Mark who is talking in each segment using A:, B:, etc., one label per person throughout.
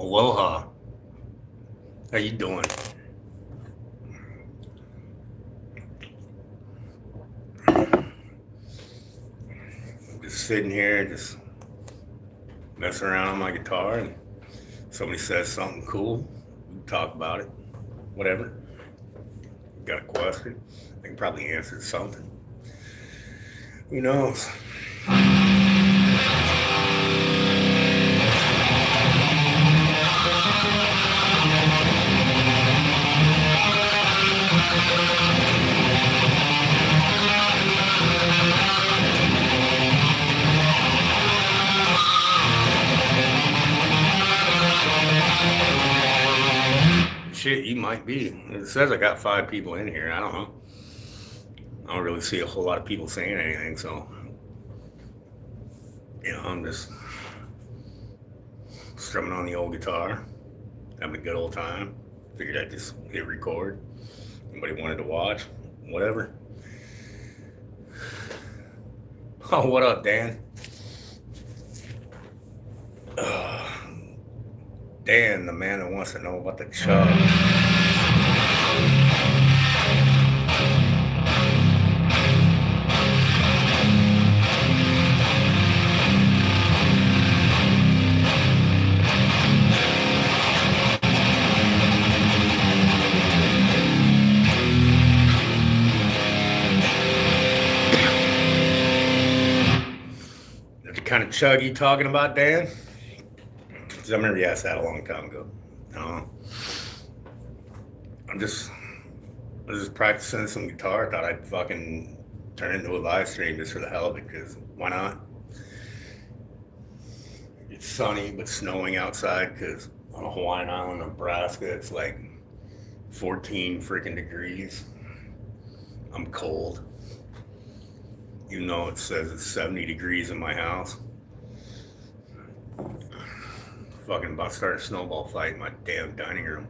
A: Aloha. How you doing? Just sitting here, just messing around on my guitar, and somebody says something cool, we can talk about it. Whatever. Got a question? I can probably answer something. Who knows? Shit, you might be. It says I got 5 people in here. I don't know. I don't really see a whole lot of people saying anything, so I'm just strumming on the old guitar, having a good old time. Figured I'd just hit record. Anybody wanted to watch, whatever. Oh, what up, Dan? Dan, the man that wants to know about the chug. The kind of chug you talking about, Dan? I remember you asked that a long time ago. I was just practicing some guitar. I thought I'd fucking turn it into a live stream just for the hell of it, because why not? It's sunny but snowing outside, because on a Hawaiian island, Nebraska, it's like 14 freaking degrees. I'm cold. Even though it says it's 70 degrees in my house. Fucking about to start a snowball fight in my damn dining room.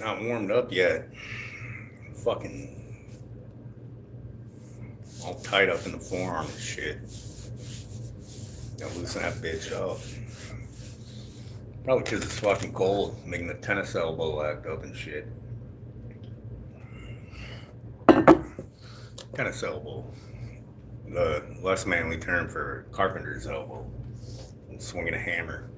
A: Not warmed up yet. Fucking all tied up in the forearm and shit. Gotta loosen that bitch up. Probably because it's fucking cold, making the tennis elbow act up and shit. Tennis elbow. the less manly term for carpenter's elbow. Swinging a hammer.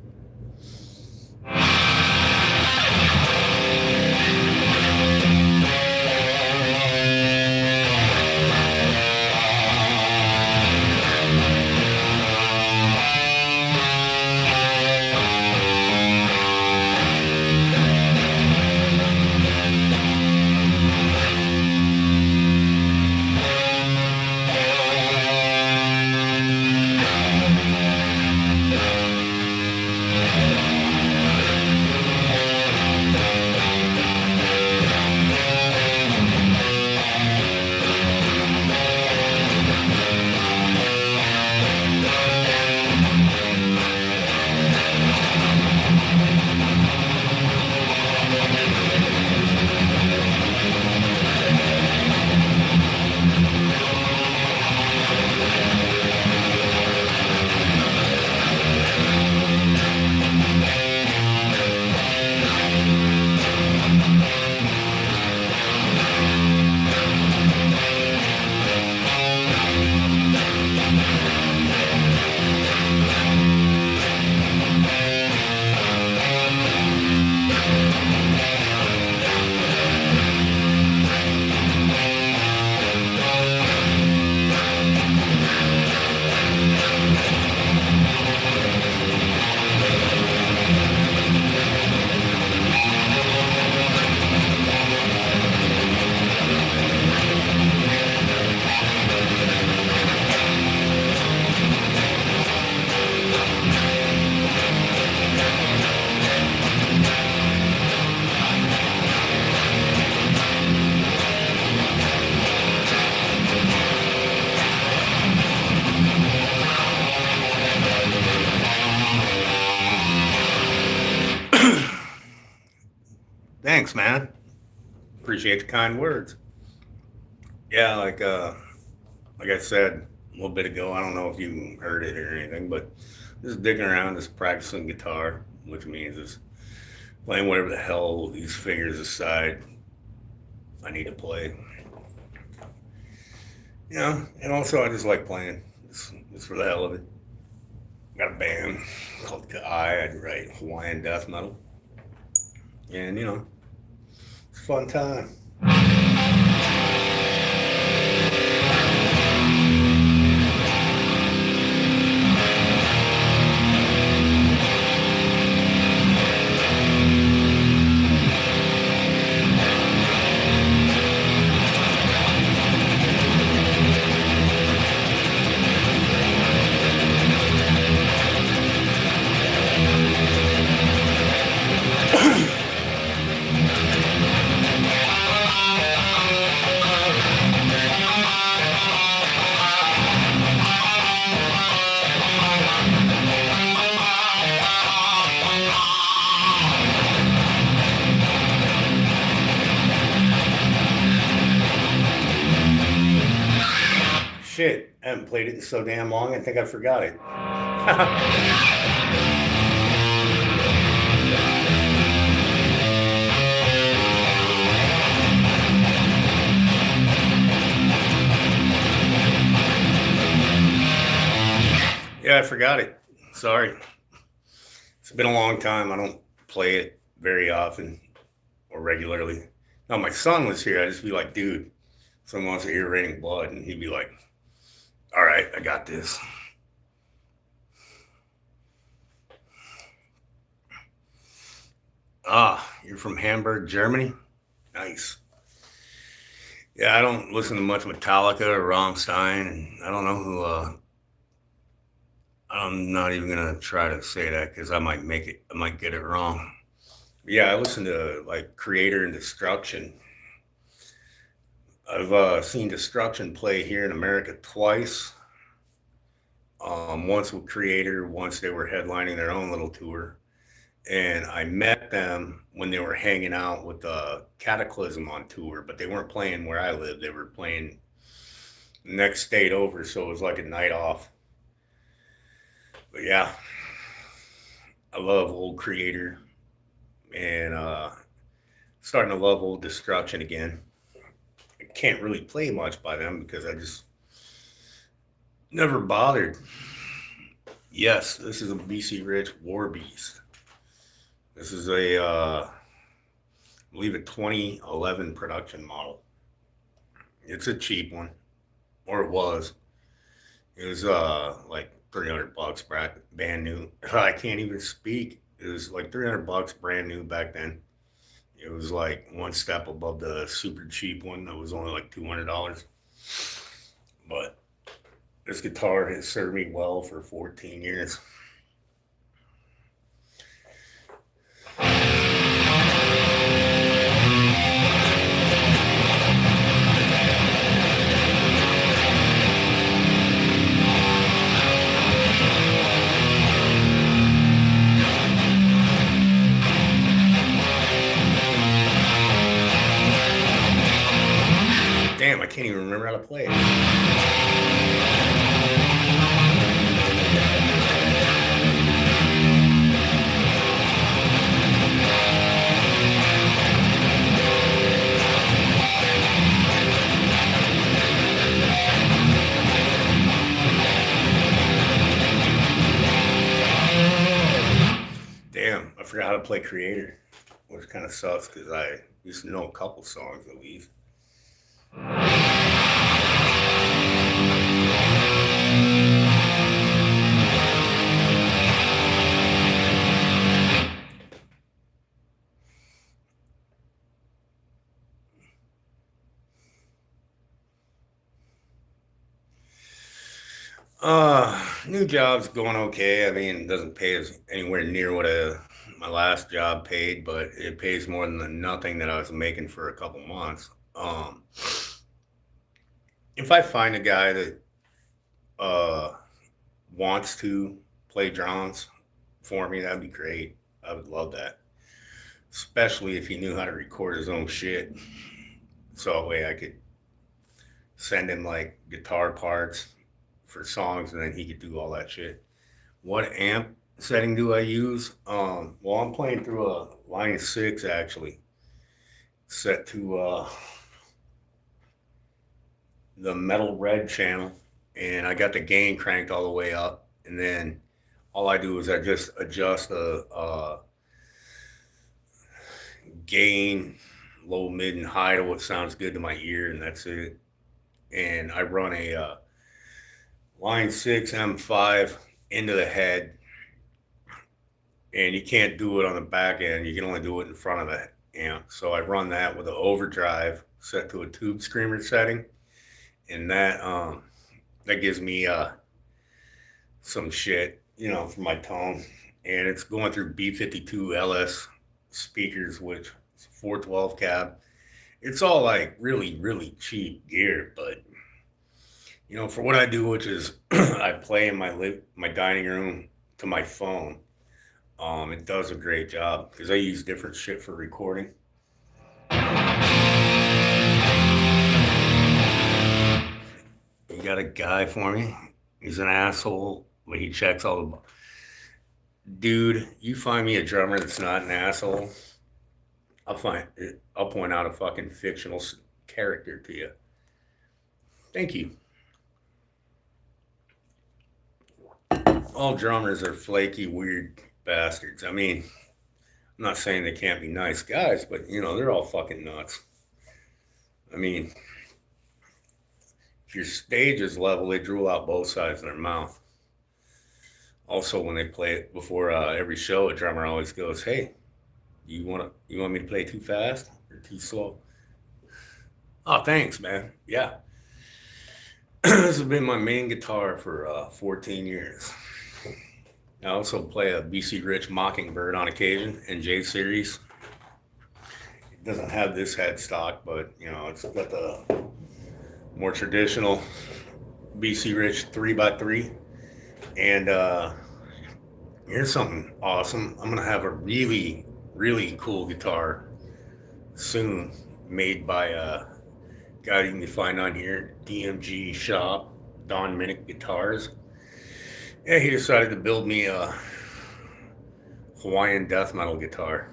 A: Thanks, man. Appreciate the kind words. Yeah, like I said a little bit ago, I don't know if you heard it or anything, but just digging around, just practicing guitar, which means just playing whatever the hell these fingers aside I need to play. You know, and also I just like playing, just for the hell of it. Got a band called I write Hawaiian death metal, and you know, it's a fun time. Shit, I haven't played it in so damn long, I think I forgot it. Yeah, I forgot it. Sorry. It's been a long time. I don't play it very often or regularly. Now, my son was here. I'd just be like, dude, someone wants to hear Raining Blood. And he'd be like, all right, I got this. Ah, you're from Hamburg, Germany? Nice. Yeah, I don't listen to much Metallica or Rammstein, and I don't know who, I'm not even going to try to say that because I might get it wrong. Yeah, I listen to like Creator and Destruction. I've seen Destruction play here in America twice. Once with Creator, once they were headlining their own little tour. And I met them when they were hanging out with Cataclysm on tour, but they weren't playing where I live. They were playing next state over, so it was like a night off. But yeah, I love old Creator, and starting to love old Destruction again. I can't really play much by them because Never bothered. Yes, this is a BC Rich War Beast. This is I believe a 2011 production model. It's a cheap one, or it was. It was like $300 brand new. I can't even speak. It was like $300 brand new back then. It was like one step above the super cheap one that was only like $200. But this guitar has served me well for 14 years. Damn, I can't even remember how to play it. Damn, I forgot how to play Creator, which kind of sucks because I used to know a couple songs at least. New job's going okay. I mean, it doesn't pay as anywhere near what my last job paid, but it pays more than the nothing that I was making for a couple months. If I find a guy that uh wants to play drums for me, that'd be great. I would love that, especially if he knew how to record his own shit. So that way I could send him like guitar parts for songs, and then he could do all that shit. What amp setting do I use? Well, I'm playing through a Line 6 actually, set to the metal red channel, and I got the gain cranked all the way up, and then all I do is I just adjust the gain, low, mid, and high to what sounds good to my ear, and that's it. And I run a Line 6 M5 into the head, and you can't do it on the back end. You can only do it in front of the amp. So I run that with an overdrive set to a tube screamer setting, and that gives me some shit, for my tone. And it's going through B52 LS speakers, which is 412 cab. It's all like really, really cheap gear, but for what I do, which is I play in my dining room to my phone. It does a great job because I use different shit for recording. You got a guy for me? He's an asshole, but he checks all the. Dude, you find me a drummer that's not an asshole, I'll point out a fucking fictional character to you. Thank you. All drummers are flaky, weird bastards. I mean, I'm not saying they can't be nice guys, but they're all fucking nuts. I mean, if your stage is level, they drool out both sides of their mouth. Also, when they play it before every show, a drummer always goes, "Hey, you want me to play too fast or too slow?" Oh, thanks, man. Yeah, this has been my main guitar for 14 years. I also play a BC Rich Mockingbird on occasion in J series. It doesn't have this headstock, but it's got the more traditional BC Rich 3x3. And here's something awesome. I'm gonna have a really, really cool guitar soon, made by a guy you can find on here, DMG Shop, Don Minnick Guitars. Yeah, he decided to build me a Hawaiian death metal guitar.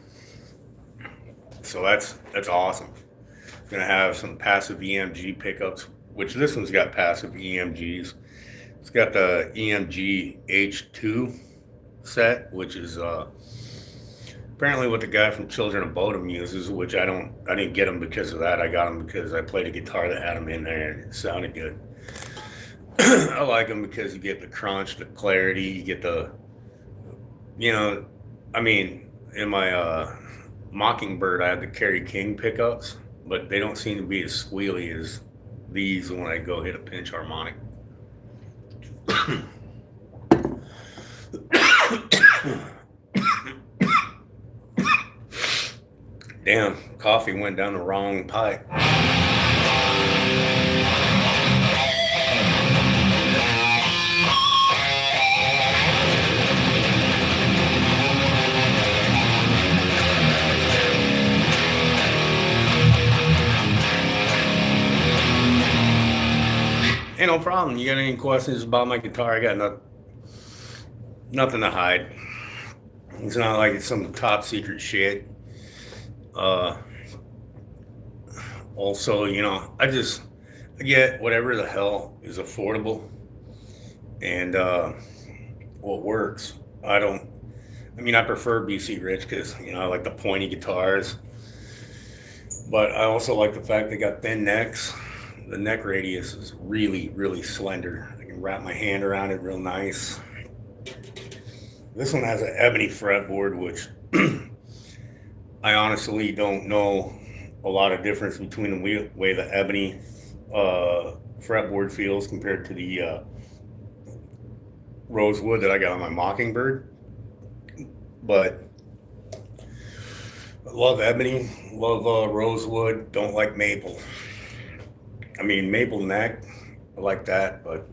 A: So that's awesome. It's gonna have some passive EMG pickups, which this one's got passive EMGs. It's got the EMG H2 set, which is apparently what the guy from Children of Bodom uses, which I didn't get them because of that. I got them because I played a guitar that had them in there and it sounded good. I like them because you get the crunch, the clarity, you get the, in my Mockingbird, I had the Kerry King pickups, but they don't seem to be as squealy as these when I go hit a pinch harmonic. Damn, coffee went down the wrong pipe. Ain't no problem. You got any questions about my guitar? I got nothing to hide. It's not like it's some top secret shit. Also, I get whatever the hell is affordable and what works. I prefer BC Rich because, I like the pointy guitars, but I also like the fact they got thin necks. The neck radius is really, really slender. I can wrap my hand around it real nice. This one has an ebony fretboard, which I honestly don't know a lot of difference between the way the ebony fretboard feels compared to the rosewood that I got on my Mockingbird. But I love ebony, love rosewood, don't like maple. Maple neck, I like that, but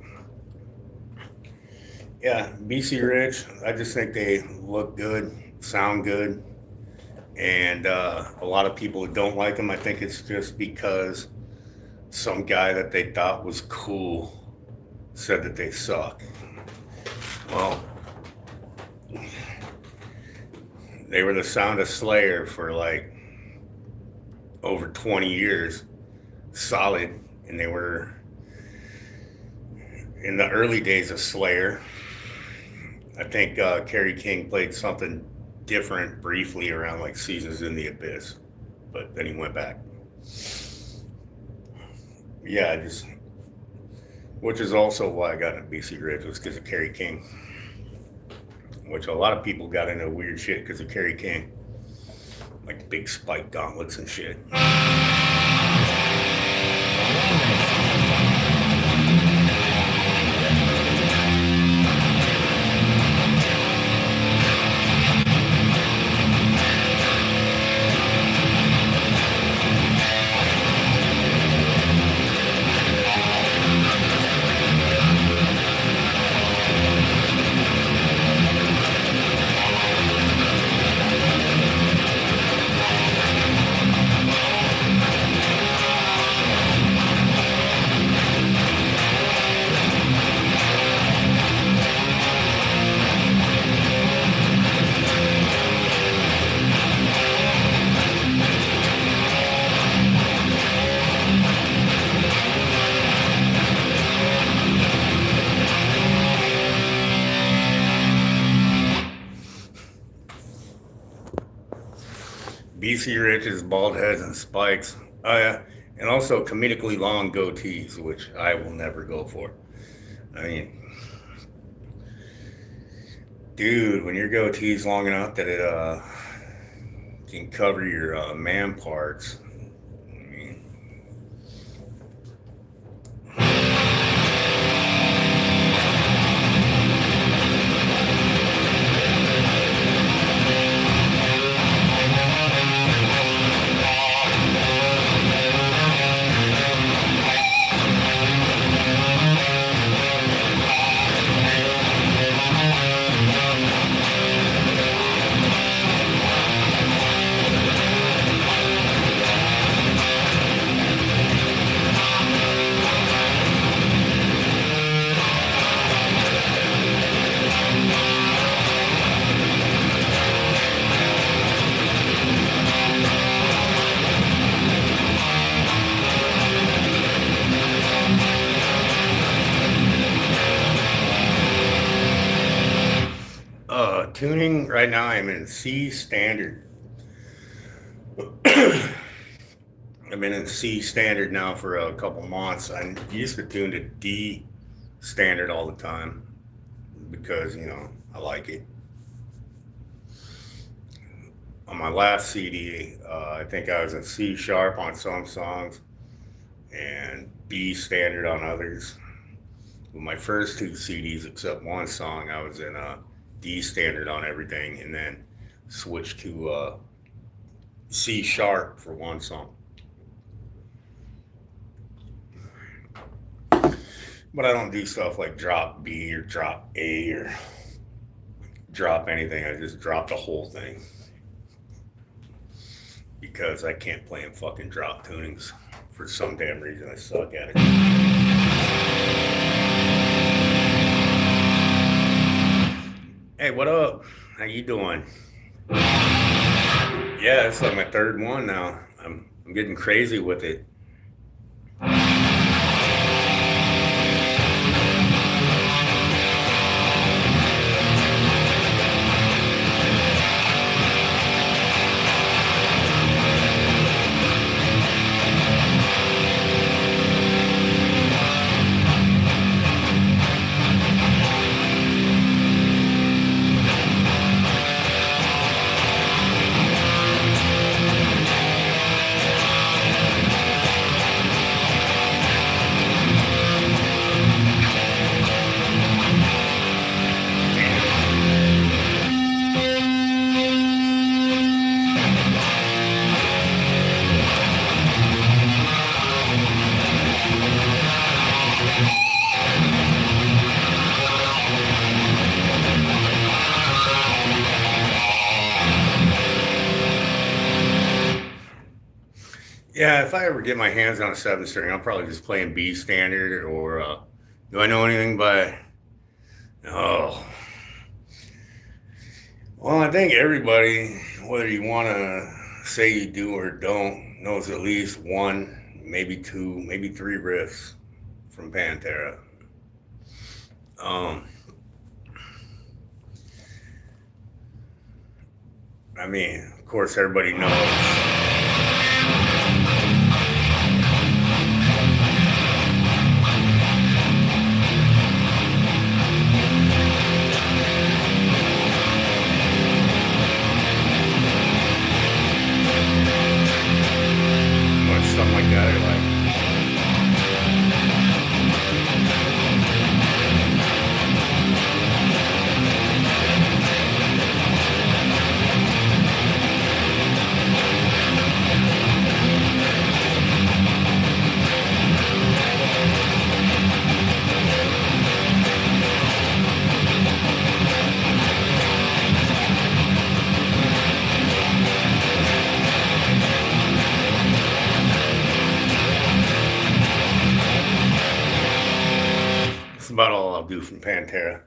A: yeah, BC Rich, I just think they look good, sound good, and a lot of people who don't like them, I think it's just because some guy that they thought was cool said that they suck. Well, they were the sound of Slayer for like over 20 years, solid. And they were in the early days of Slayer. I think Kerry King played something different briefly around like Seasons in the Abyss, but then he went back. Yeah, which is also why I got into BC Rich, was because of Kerry King, which a lot of people got into weird shit because of Kerry King, like big spike gauntlets and shit. BC Rich's bald heads and spikes. Oh yeah, and also comedically long goatees, which I will never go for. Dude, when your goatee's long enough that it can cover your man parts. Tuning right now, I'm in C standard. I've been in C standard now for a couple months. I used to tune to D standard all the time because, I like it. On my last CD, I think I was in C sharp on some songs and B standard on others. With my first two CDs, except one song, I was in D standard on everything, and then switched to C sharp for one song. But I don't do stuff like drop B or drop A or drop anything. I just drop the whole thing. Because I can't play in fucking drop tunings. For some damn reason, I suck at it. Hey, what up? How you doing? Yeah, it's like my third one now. I'm getting crazy with it. Yeah, if I ever get my hands on a 7-string, I'll probably just play in B standard or, do I know anything by, oh. Well, I think everybody, whether you want to say you do or don't, knows at least one, maybe two, maybe three riffs from Pantera. I mean, of course, everybody knows. Something like that, or like about all I'll do from Pantera.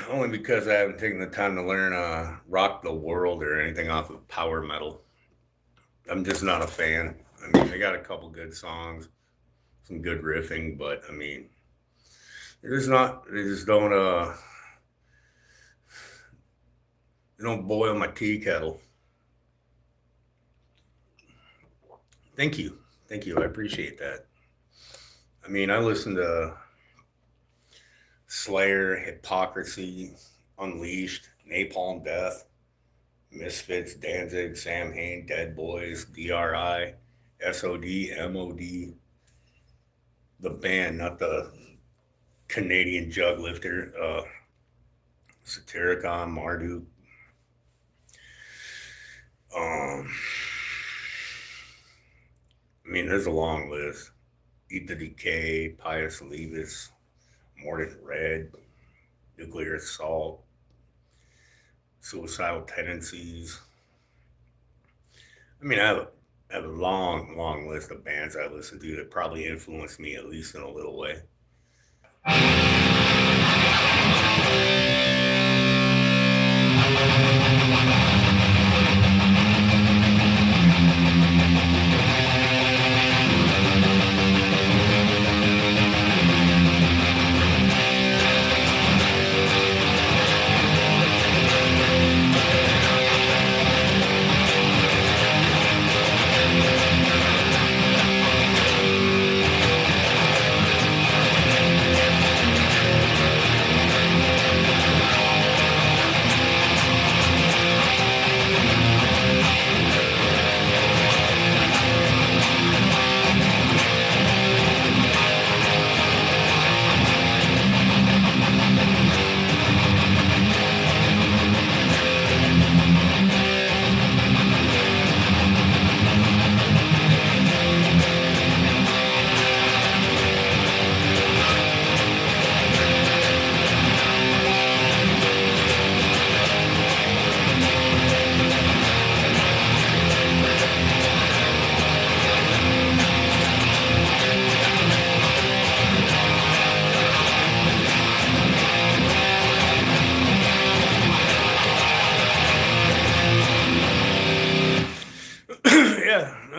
A: Only because I haven't taken the time to learn Rock the World or anything off of power metal. I'm just not a fan. I mean, they got a couple good songs, some good riffing, but I mean, they just don't they don't boil my tea kettle. Thank you. I appreciate that. I mean, I listen to Slayer, Hypocrisy, Unleashed, Napalm Death, Misfits, Danzig, Sam Hain, Dead Boys, DRI, SOD, MOD, the band, not the Canadian jug lifter, Satyricon, Marduk. I mean, there's a long list. Eat the Decay, Pious Levis, Mordant Red, Nuclear Assault, Suicidal Tendencies. I mean, I have a long list of bands I listen to that probably influenced me at least in a little way.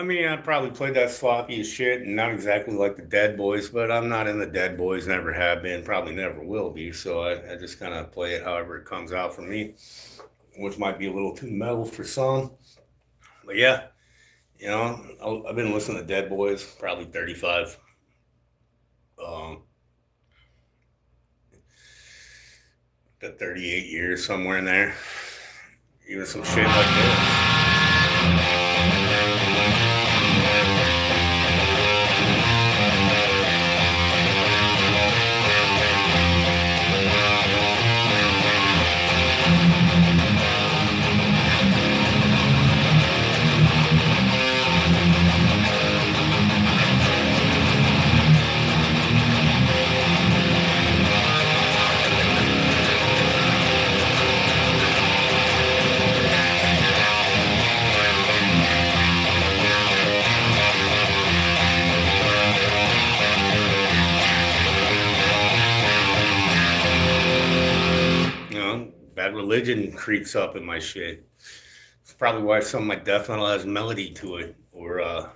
A: mean, I probably played that sloppy as shit and not exactly like the Dead Boys, but I'm not in the Dead Boys, never have been, probably never will be. So I just kind of play it however it comes out for me, which might be a little too metal for some. But yeah, you know, I've been listening to Dead Boys probably 35, um, to 38 years, somewhere in there. Even some shit like this. You know, Bad Religion creeps up in my shit. It's probably why some of my death metal has melody to it or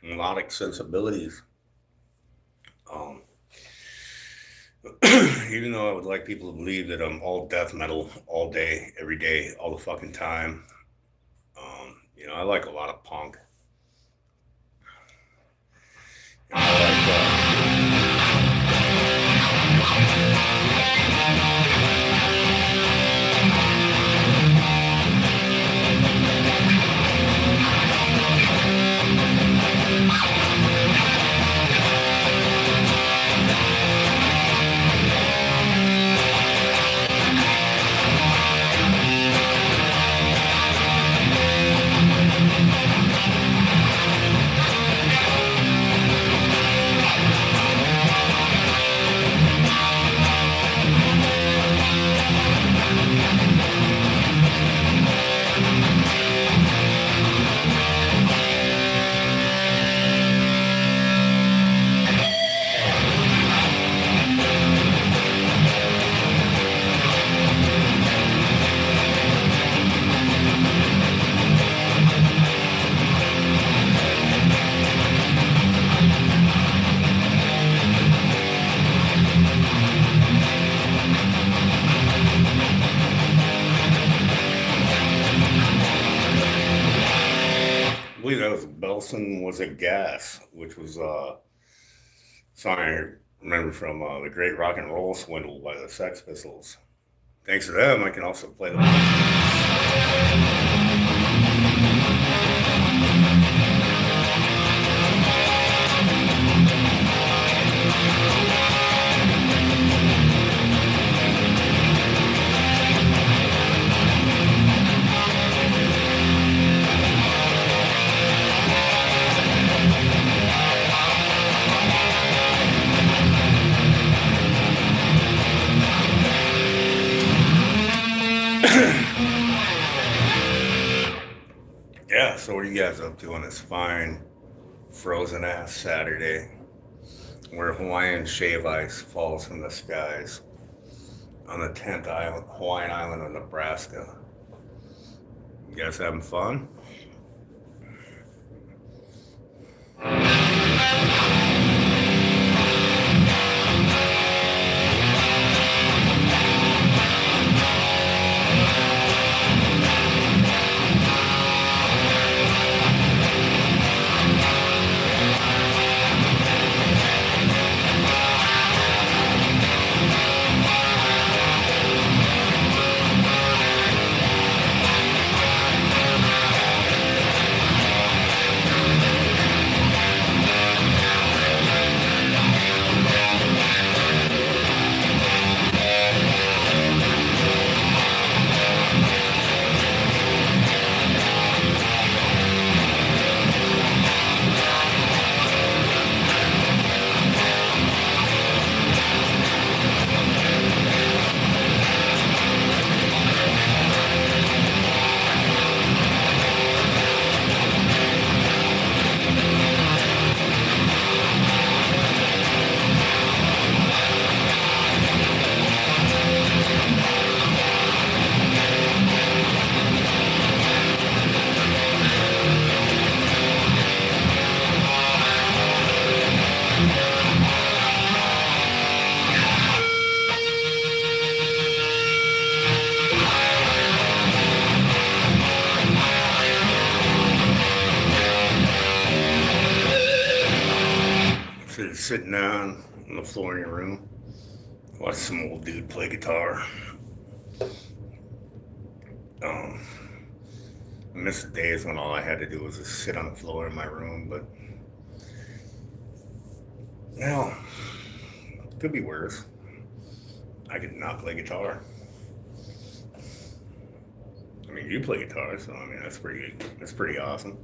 A: melodic sensibilities. Um, Even though I would like people to believe that I'm all death metal all day, every day, all the fucking time. You know, I like a lot of punk. And I believe that was Belson Was a Gas, which was a song I remember from the Great Rock and Roll Swindle by the Sex Pistols. Thanks to them, I can also play the. Yeah, so what are you guys up to on this fine, frozen ass Saturday where Hawaiian shave ice falls from the skies on the 10th island, Hawaiian island of Nebraska? You guys having fun? sitting down on the floor in your room, watch some old dude play guitar. I miss the days when all I had to do was just sit on the floor in my room, but now it could be worse. I could not play guitar. I mean, you play guitar, so I mean that's pretty awesome.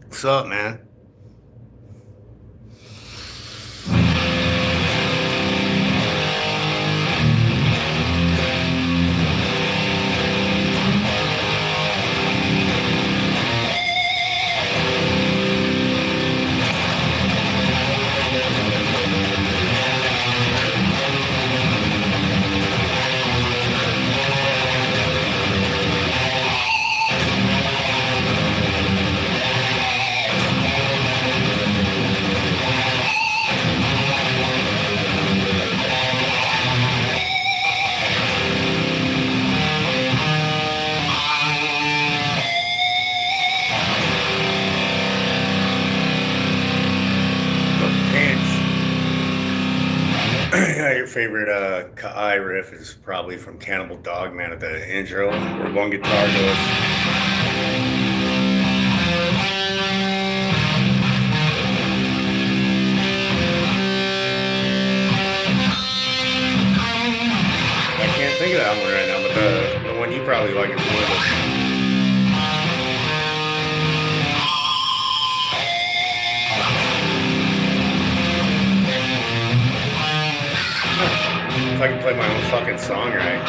A: What's up, man? Your favorite Kai riff is probably from Cannibal Dogman at the intro, where one guitar goes. I can't think of that one right now, but the one you probably like is one of those. If I can play my own fucking song right.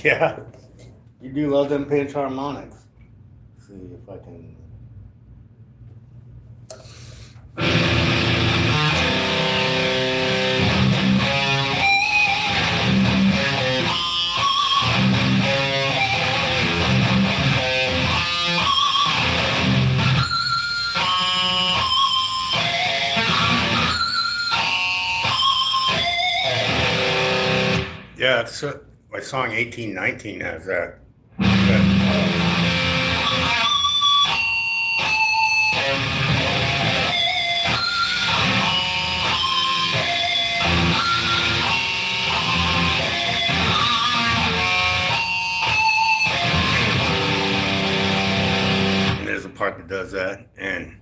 A: Yeah, you do love them pinch harmonics. Let's see if I can. Yeah, it's my song 1819 has that. And there's a part that does that, and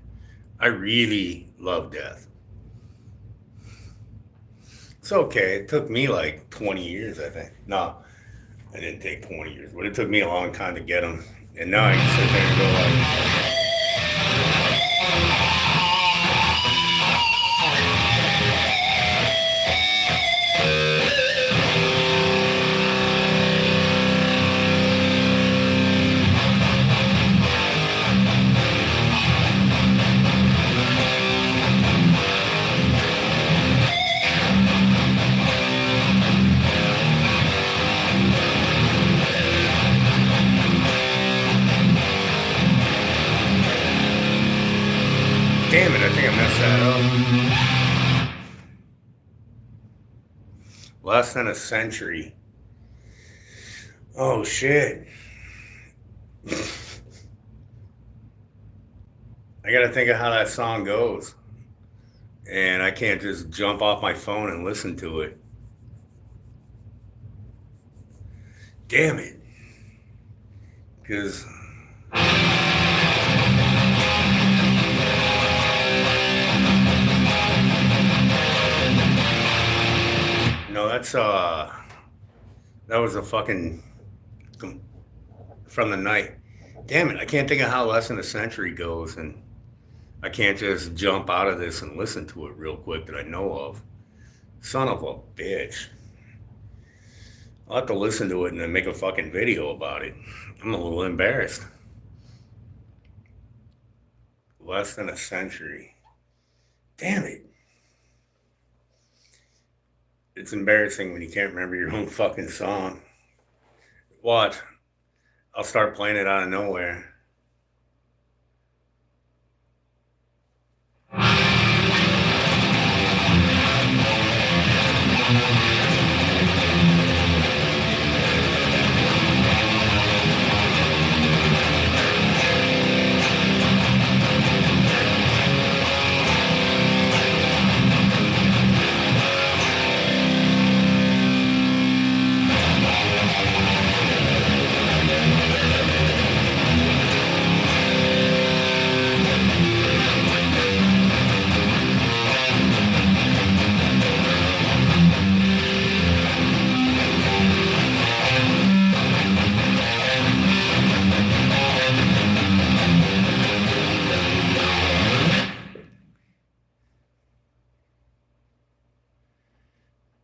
A: I really love death. It's okay. It took me like 20 years, I think. No, it didn't take 20 years, but it took me a long time to get them. And now I can sit there and go like... Damn it, I think I messed that up. Less than a century. Oh shit. I gotta think of how that song goes. And I can't just jump off my phone and listen to it. Damn it. Because no, that was a fucking from the night. Damn it, I can't think of how Less Than a Century goes, and I can't just jump out of this and listen to it real quick that I know of. Son of a bitch. I'll have to listen to it and then make a fucking video about it. I'm a little embarrassed. Less Than a Century. Damn it. It's embarrassing when you can't remember your own fucking song. Watch. I'll start playing it out of nowhere.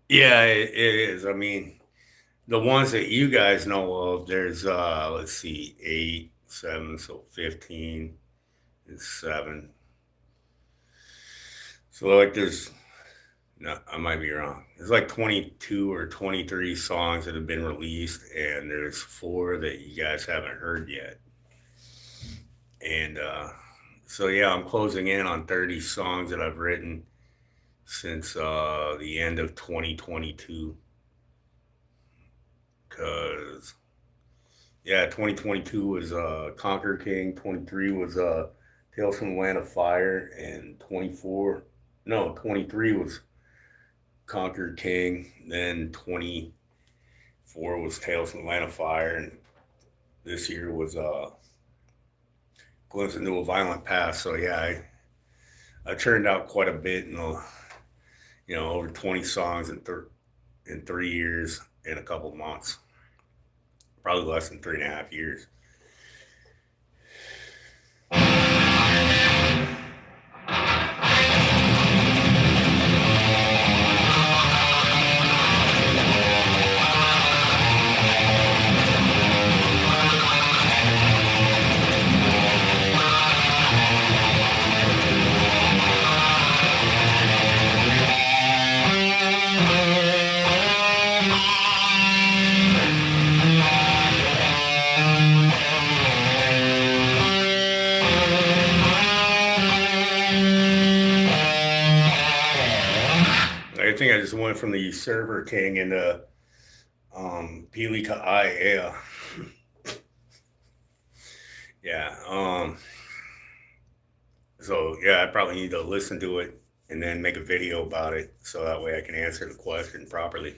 A: Yeah, it is. I mean, the ones that you guys know of, there's let's see, 8, 7, so 15 and 7. So like there's no, I might be wrong. There's like 22 or 23 songs that have been released, and there's 4 that you guys haven't heard yet. And so yeah, I'm closing in on 30 songs that I've written since the end of 2022. Because yeah, 2022 was Conquer King, 23 was Tales from the Land of Fire, and 23 was Conquer King, then 24 was Tales from the Land of Fire, and this year was Glimpse into a Violent Past. So yeah, I turned out quite a bit in the, over 20 songs in 3 years and a couple of months. Probably less than 3.5 years. I think I just went from the Usurper King into Pili Ka'ai. Yeah. So yeah, I probably need to listen to it and then make a video about it so that way I can answer the question properly.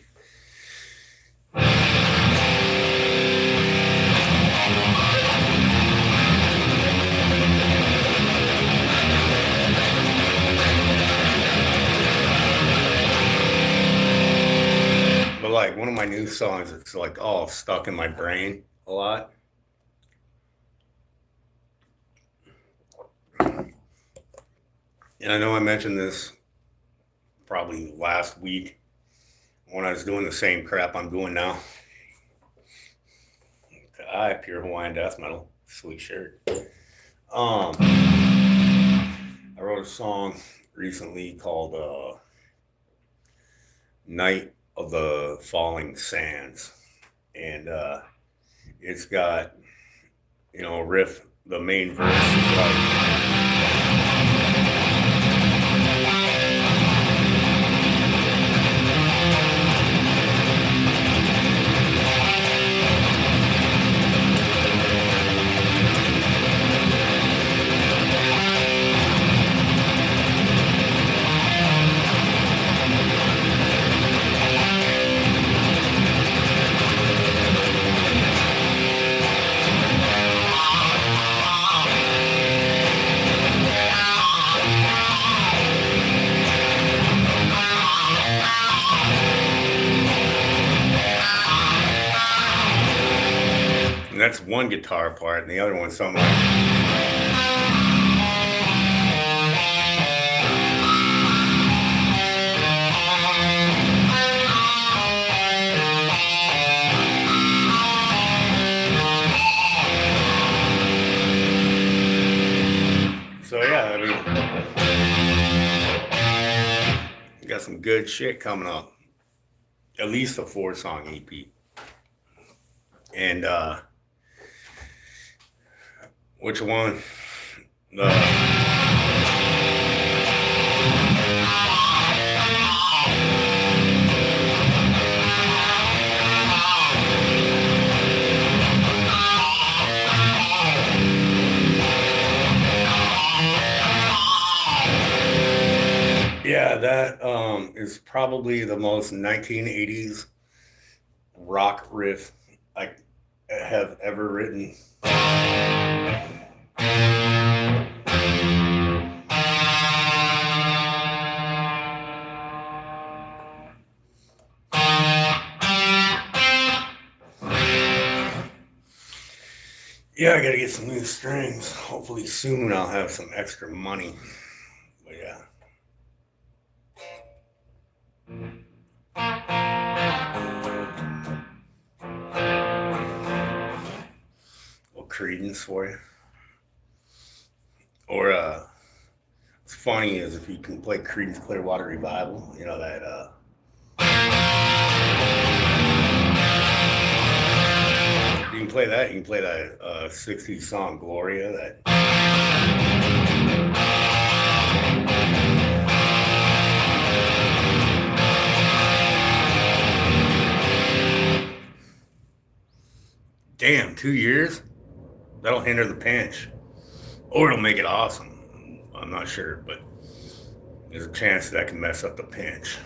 A: But like one of my new songs, it's like all stuck in my brain a lot. And I know I mentioned this probably last week when I was doing the same crap I'm doing now. Pure Hawaiian death metal, sweet shirt. I wrote a song recently called Night of the Falling Sands, and it's got a riff. The main verse is like that's one guitar part, and the other one's something like. So yeah, I mean, got some good shit coming up. At least a 4-song EP. And which one? Yeah, that is probably the most 1980s rock riff I have ever written. Yeah, I gotta get some new strings. Hopefully soon I'll have some extra money. But yeah. Credence for you. Or what's funny is if you can play Creedence Clearwater Revival, you know that you can play that. You can play that 60s song Gloria. That. Damn, 2 years? That'll hinder the pinch. Or it'll make it awesome. I'm not sure, but there's a chance that can mess up the pinch.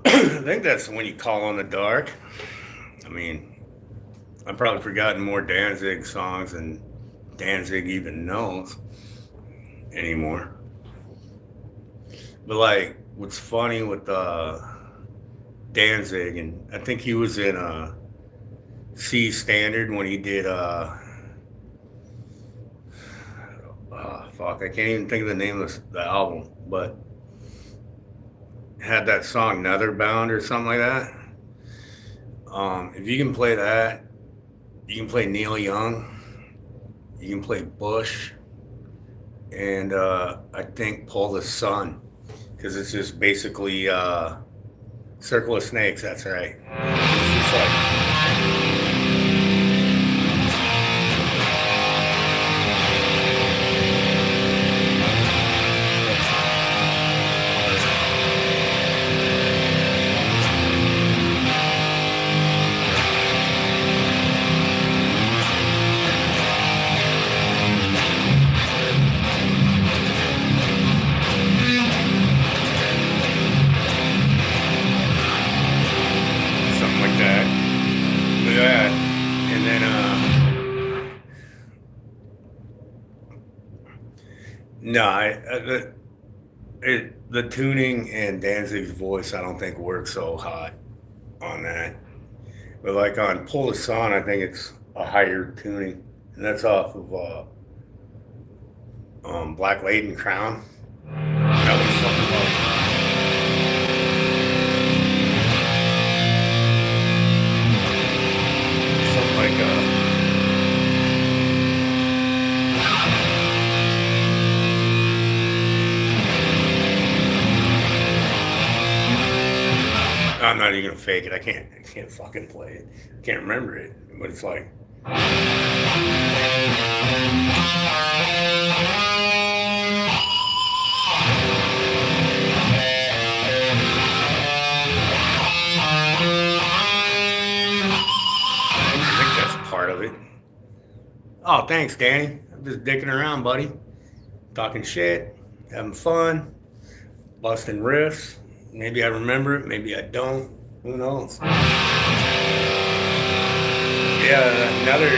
A: I think that's when you call on the dark. I mean, I've probably forgotten more Danzig songs than Danzig even knows anymore. But like, what's funny with Danzig, and I think he was in C Standard when he did fuck, I can't even think of the name of the album, but had that song Netherbound or something like that. If you can play that, you can play Neil Young, you can play Bush, and I think Pull the Sun, because it's just basically Circle of Snakes. That's right. It's just like, no, the tuning and Danzig's voice, I don't think works so hot on that. But like on Pull the Sun, I think it's a higher tuning, and that's off of Black Laden Crown. That was something like. I'm not even gonna fake it. I can't fucking play it. I can't remember it. But it's like. I think that's part of it. Oh, thanks, Danny. I'm just dicking around, buddy. Talking shit, having fun, busting riffs. Maybe I remember it, maybe I don't. Who knows? Yeah, another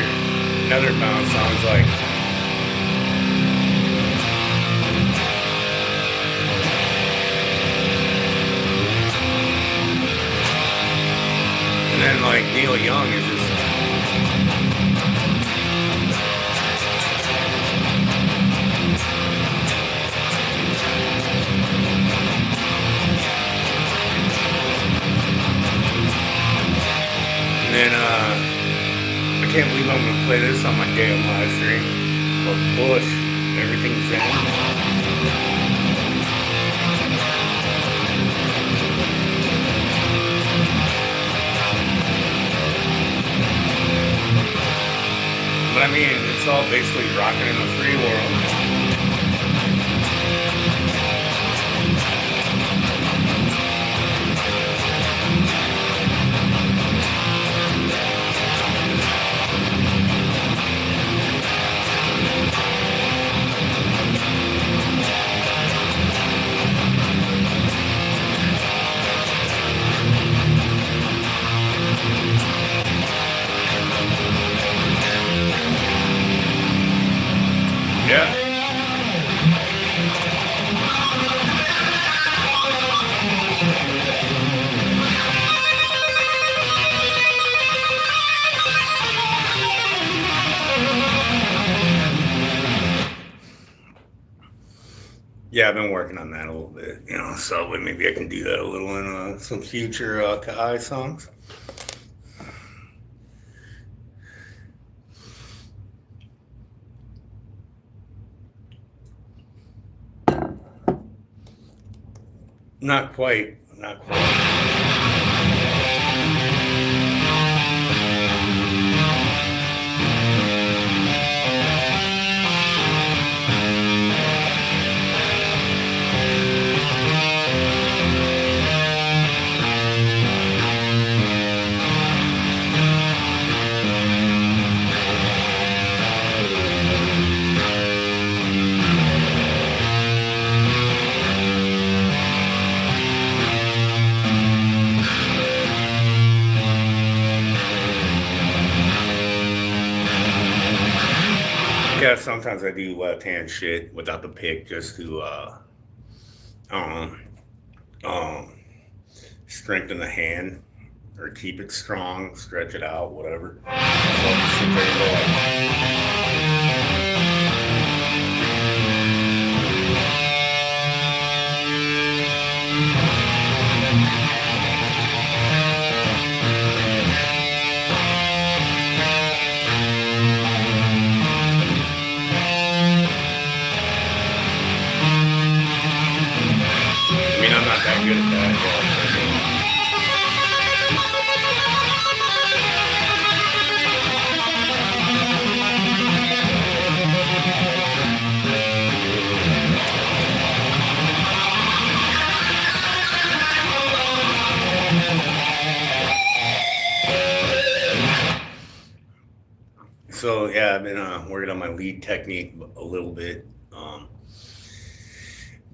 A: bounce sounds like. And then like Neil Young is just. And then I can't believe I'm gonna play this on my damn live stream. But Bush, everything's in. But I mean, it's all basically rocking in the free world. Yeah. Yeah, I've been working on that a little bit, so maybe I can do that a little in some future Kai songs. Not quite. Yeah, sometimes I do left-hand shit without the pick just to, strengthen the hand or keep it strong, stretch it out, whatever. So I'll just sit there and go I'm not that good at that. So yeah, I've been working on my lead technique a little bit.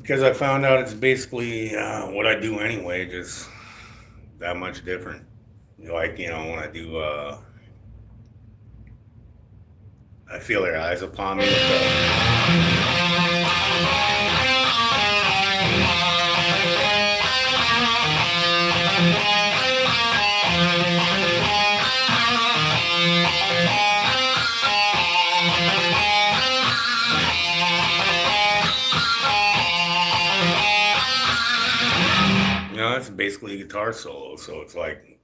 A: Because I found out it's basically what I do anyway, just that much different. Like, when I do, I feel their eyes upon me. It's basically a guitar solo, so it's like,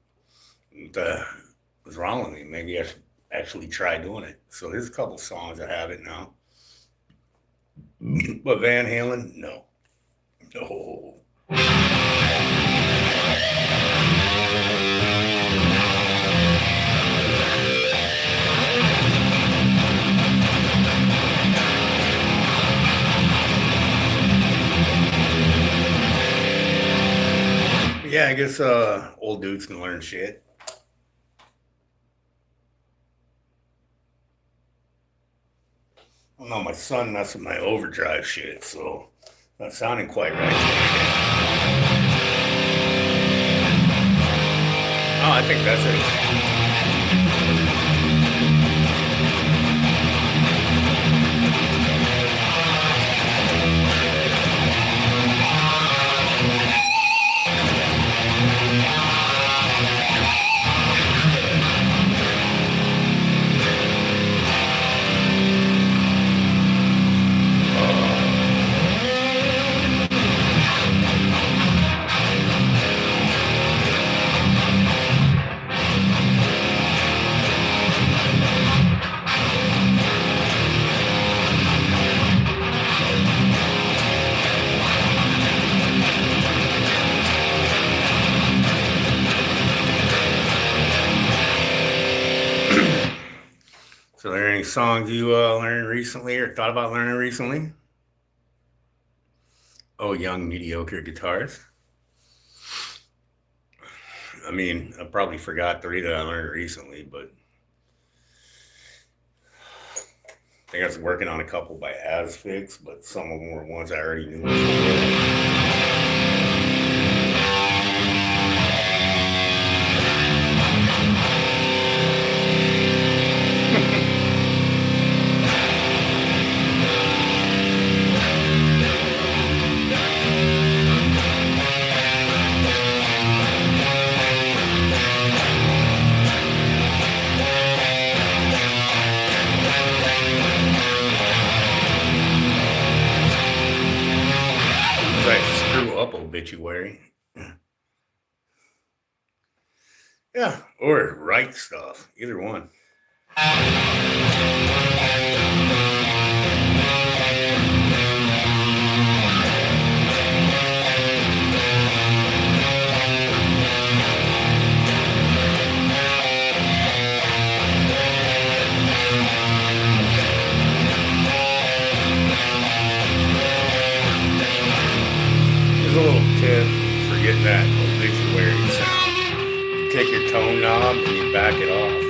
A: what's wrong with me? Maybe I should actually try doing it. So there's a couple songs I have it now. But Van Halen, no. Yeah, I guess old dudes can learn shit. I don't know, my son messed with my overdrive shit, so not sounding quite right. Oh, I think that's it. So, are there any songs you learned recently or thought about learning recently? Oh, young mediocre guitarist. I mean, I probably forgot 3 that I learned recently, but I think I was working on a couple by Asfix, but some of them were ones I already knew before. Screw up obituary. Yeah, or write stuff. Either one. Here's a little tip for getting that obituary sound. You take your tone knob and you back it off.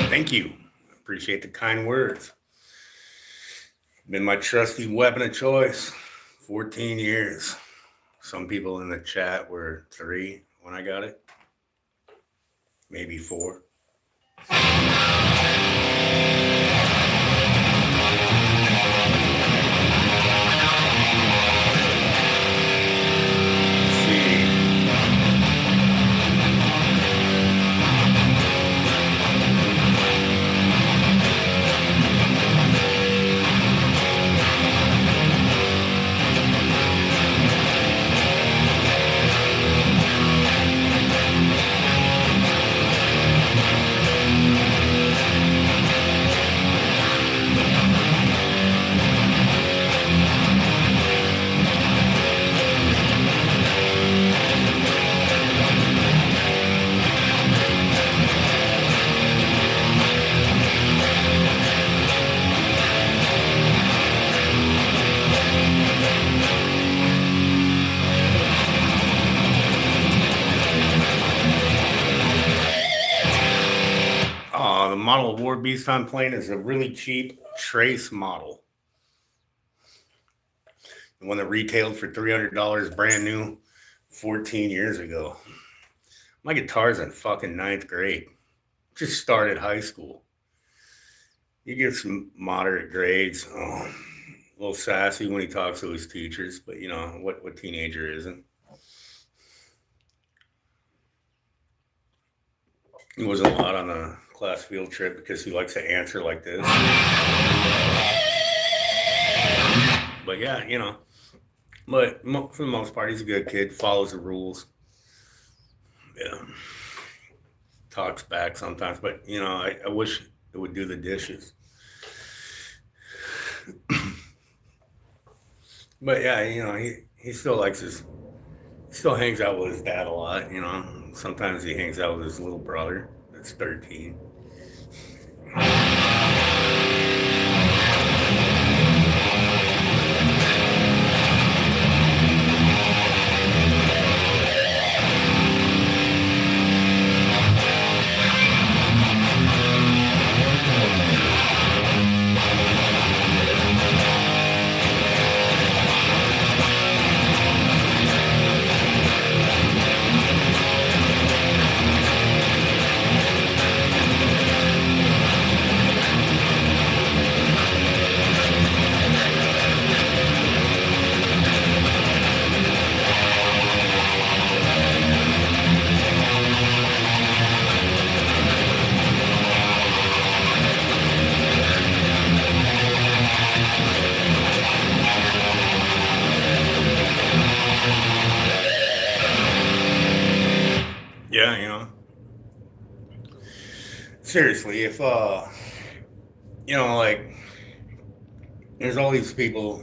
A: Thank you. Appreciate the kind words. Been my trusty weapon of choice. 14 years. Some people in the chat were 3 when I got it. Maybe 4. The model of War Beast I'm playing is a really cheap Trace model. The one that retailed for $300 brand new 14 years ago. My guitar's in fucking 9th grade. Just started high school. He gets moderate grades. A little sassy when he talks to his teachers, but you know what teenager isn't? He wasn't allowed on the class field trip because he likes to answer like this. But yeah, you know. But for the most part, he's a good kid. Follows the rules. Yeah, talks back sometimes, but you know, I wish it would do the dishes. But yeah, you know, he still likes his. He still hangs out with his dad a lot. You know, sometimes he hangs out with his little brother that's 13. Yeah, you know, seriously, if you know, like, there's all these people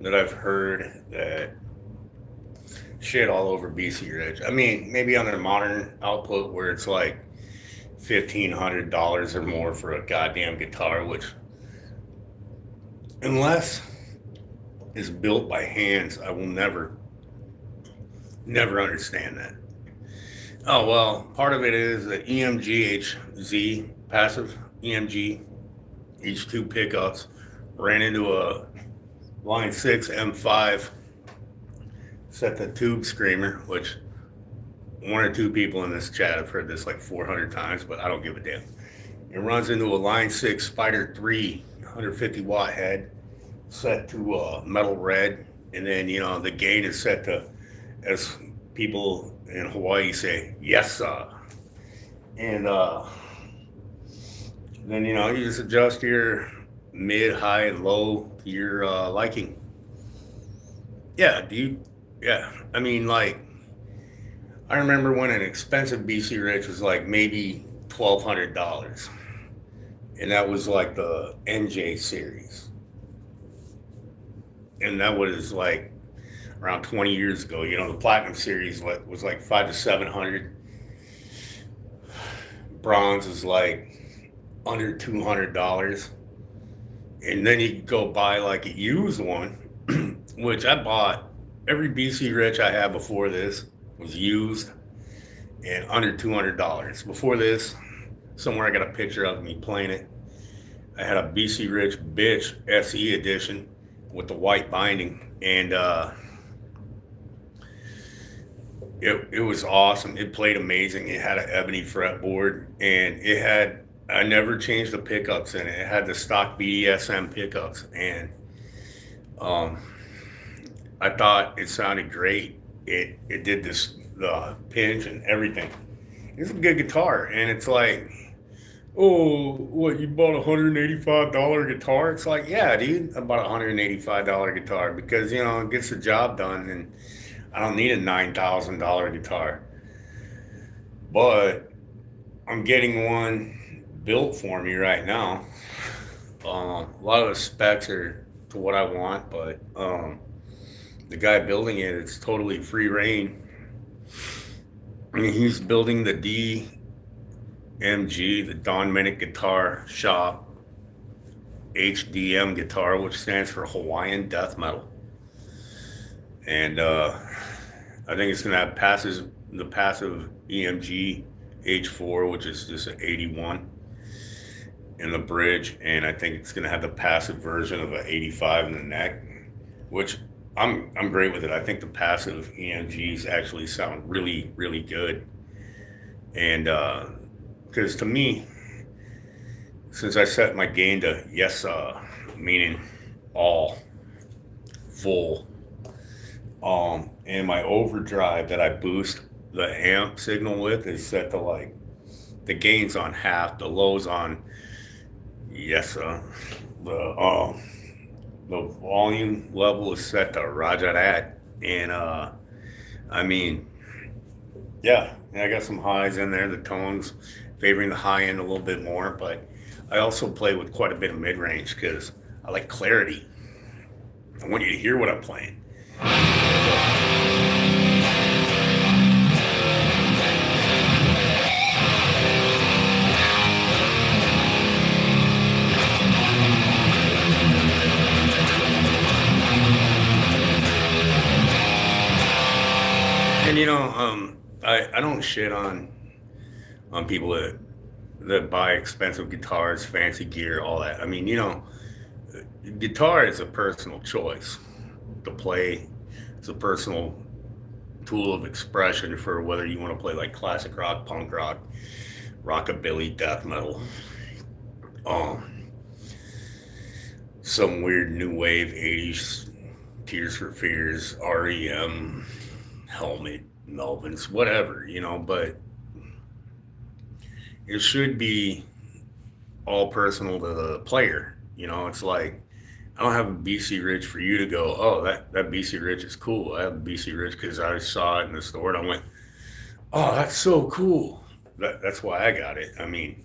A: that I've heard that shit all over BC Rich. I mean, maybe on their modern output where it's like $1,500 or more for a goddamn guitar, which, unless it's built by hands, I will never understand that. Oh, well, part of it is the EMGHZ passive EMG, each two pickups, ran into a line 6 M5 set the tube screamer, which one or two people in this chat have heard this like 400 times, but I don't give a damn. It runs into a line 6 Spider 3 150 watt head set to metal red, and then you know the gain is set to, as people in Hawaii say, yes sir. And then you know you just adjust your mid, high, and low to your liking. Yeah, dude. Yeah, I mean, like, I remember when an expensive BC Rich was like maybe $1,200, and that was like the NJ series, and that was like around 20 years ago. You know, the Platinum series was like 500 to 700. Bronze is like under $200, and then you go buy like a used one, which I bought. Every BC Rich I had before this was used and under $200. Before this, somewhere I got a picture of me playing it. I had a BC Rich Bitch SE edition with the white binding, and it was awesome. It played amazing. It had an ebony fretboard, and I never changed the pickups in it. It had the stock BDSM pickups, and I thought it sounded great. It did the pinch and everything. It's a good guitar, and it's like, oh, what, you bought a $185 guitar? It's like, yeah, dude, I bought a $185 guitar because you know it gets the job done, and I don't need a $9,000 guitar. But I'm getting one built for me right now. A lot of the specs are to what I want, but the guy building it, it's totally free reign. I mean, he's building the DMG, the Don Minnick Guitar Shop HDM guitar, which stands for Hawaiian Death Metal. And I think it's going to have the passive EMG H4, which is just an 81 in the bridge, and I think it's going to have the passive version of an 85 in the neck, which I'm great with it. I think the passive EMGs actually sound really, really good. And because to me, since I set my gain to yes, meaning all, full, and my overdrive that I boost the amp signal with is set to like the gain's on half, the low's on yes, the the volume level is set to Roger that, and I mean, yeah, I got some highs in there. The tones favoring the high end a little bit more, but I also play with quite a bit of mid range because I like clarity. I want you to hear what I'm playing. And I don't shit on people that buy expensive guitars, fancy gear, all that. I mean, guitar is a personal choice to play. It's a personal tool of expression for whether you want to play like classic rock, punk rock, rockabilly, death metal, um, some weird new wave '80s Tears for Fears, REM, Helmet, Melvins, whatever, but it should be all personal to the player. It's like I don't have a BC Rich for you to go, oh, that BC Rich is cool. I have a BC Rich because I saw it in the store and I went, oh, that's so cool. That's why I got it. I mean,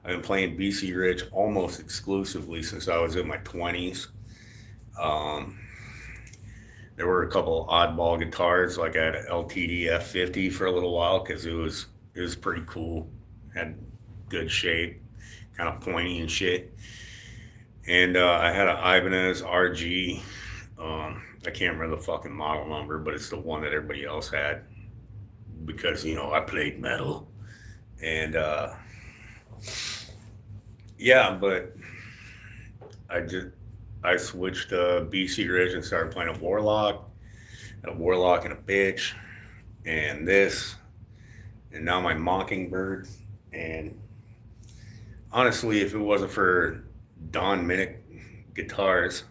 A: I've been playing BC Rich almost exclusively since I was in my 20s. Um, there were a couple oddball guitars, like I had an LTD F50 for a little while because it was pretty cool. Had good shape, kind of pointy and shit. And I had an Ibanez RG. I can't remember the fucking model number, but it's the one that everybody else had because I played metal. And yeah, but I just I switched to BC Ridge and started playing a Warlock and a bitch, and this, and now my Mockingbird. And honestly, if it wasn't for Don Minnick Guitars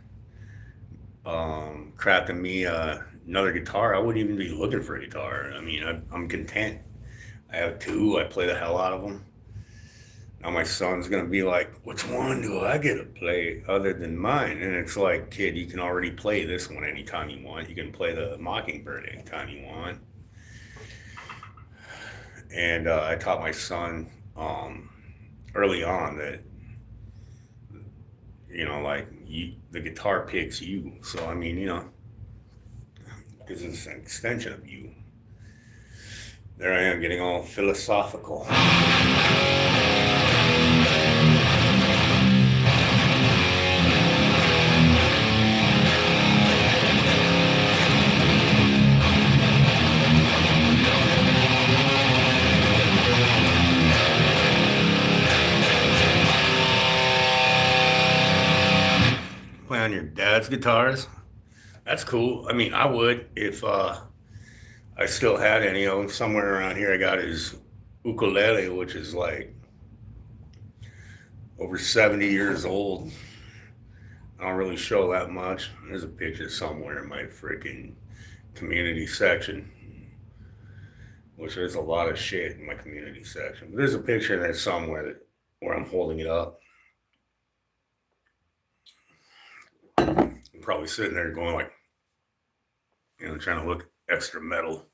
A: crafting me another guitar, I wouldn't even be looking for a guitar. I mean, I'm content. I have two. I play the hell out of them. Now my son's gonna be like, which one do I get to play other than mine? And it's like, kid, you can already play this one anytime you want. You can play the Mockingbird anytime you want. And I taught my son early on that like the guitar picks you. So I mean, because it's an extension of you. There I am getting all philosophical. Play on your dad's guitars? That's cool. I mean, I would if I still had any of them. Somewhere around here I got his ukulele, which is like over 70 years old. I don't really show that much. There's a picture somewhere in my freaking community section, which there's a lot of shit in my community section. But there's a picture there somewhere where I'm holding it up. I'm probably sitting there going like, trying to look extra metal.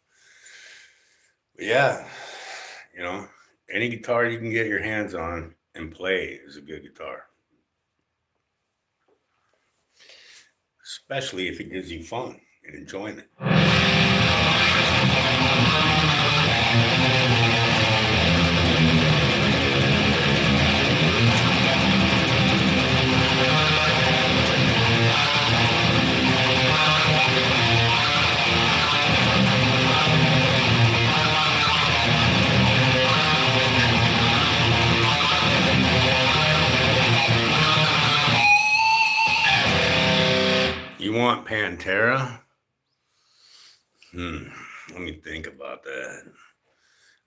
A: But yeah, any guitar you can get your hands on and play is a good guitar. Especially if it gives you fun and enjoyment. You want Pantera? Let me think about that.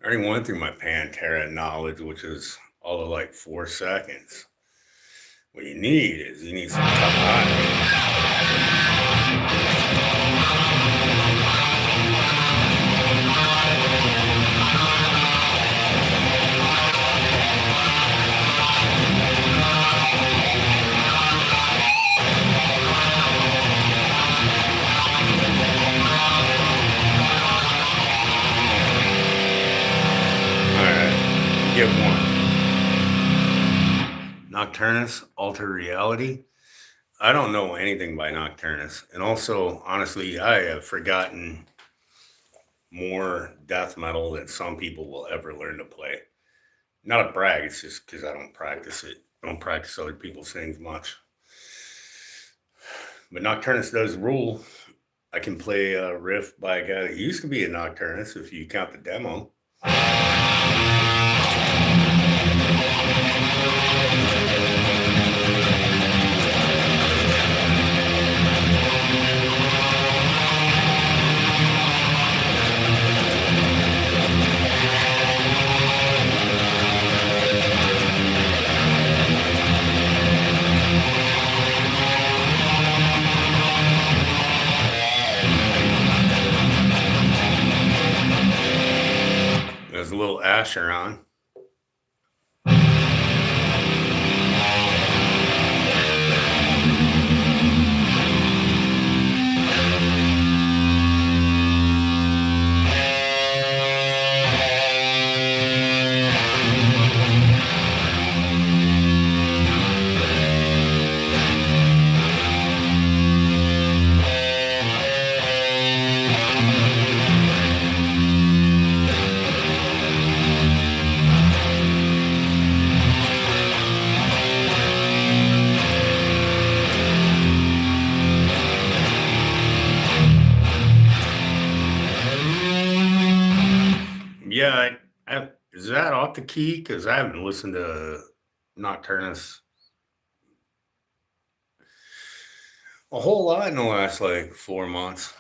A: I already went through my Pantera knowledge, which is all of like 4 seconds. What you need some tough eye. Alright, get one. Nocturnus, Alter Reality. I don't know anything by Nocturnus. And also, honestly, I have forgotten more death metal than some people will ever learn to play. Not a brag, it's just because I don't practice it. I don't practice other people's things much. But Nocturnus does rule. I can play a riff by a guy that used to be a Nocturnus if you count the demo. There's a little Asher on. Yeah, is that off the key? Because I haven't listened to Nocturnus a whole lot in the last like 4 months.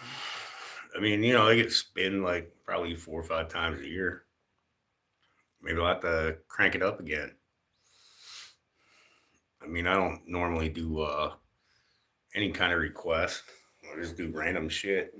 A: I mean, they get spin like probably 4 or 5 times a year. Maybe I'll have to crank it up again. I mean, I don't normally do any kind of request. I just do random shit.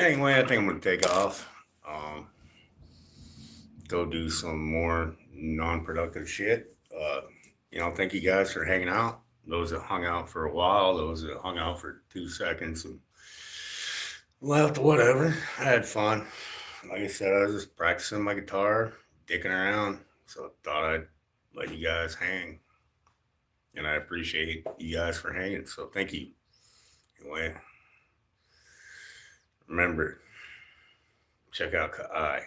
A: Anyway, I think I'm going to take off. Go do some more non-productive shit. Thank you guys for hanging out. Those that hung out for a while, those that hung out for 2 seconds and left, whatever. I had fun. Like I said, I was just practicing my guitar, dicking around. So I thought I'd let you guys hang. And I appreciate you guys for hanging. So thank you. Anyway, remember, check out Kai.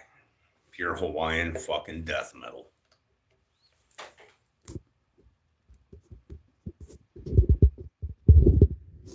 A: Pure Hawaiian fucking death metal.